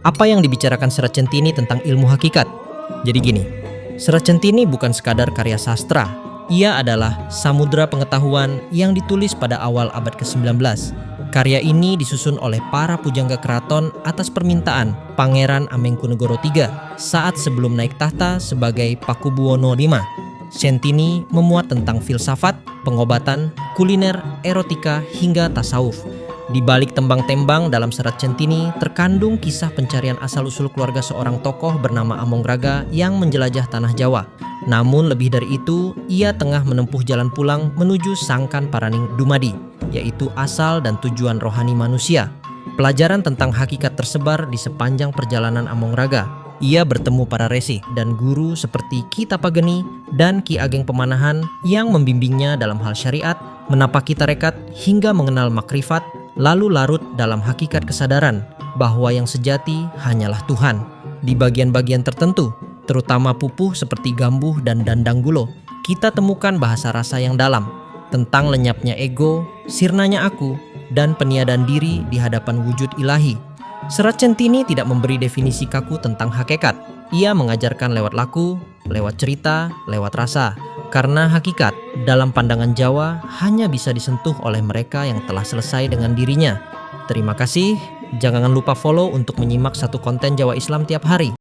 Apa yang dibicarakan Serat Centini tentang ilmu hakikat? Jadi gini, Serat Centini bukan sekadar karya sastra. Ia adalah samudra pengetahuan yang ditulis pada awal abad ke-19. Karya ini disusun oleh para pujangga keraton atas permintaan Pangeran Amengkunegoro III saat sebelum naik tahta sebagai Pakubuwono V. Centini memuat tentang filsafat, pengobatan, kuliner, erotika, hingga tasawuf. Di balik tembang-tembang dalam Serat Centini terkandung kisah pencarian asal-usul keluarga seorang tokoh bernama Amongraga yang menjelajah tanah Jawa. Namun lebih dari itu, ia tengah menempuh jalan pulang menuju Sangkan Paraning Dumadi, yaitu asal dan tujuan rohani manusia. Pelajaran tentang hakikat tersebar di sepanjang perjalanan Amongraga. Ia bertemu para resi dan guru seperti Ki Tapageni dan Ki Ageng Pemanahan yang membimbingnya dalam hal syariat, menapaki tarekat hingga mengenal makrifat, lalu larut dalam hakikat kesadaran bahwa yang sejati hanyalah Tuhan. Di bagian-bagian tertentu, terutama pupuh seperti gambuh dan dandanggulo, kita temukan bahasa rasa yang dalam tentang lenyapnya ego, sirnanya aku, dan peniadaan diri di hadapan wujud ilahi. Serat Centini tidak memberi definisi kaku tentang hakikat. Ia mengajarkan lewat laku, lewat cerita, lewat rasa. Karena hakikat dalam pandangan Jawa hanya bisa disentuh oleh mereka yang telah selesai dengan dirinya. Terima kasih. Jangan lupa follow untuk menyimak satu konten Jawa Islam tiap hari.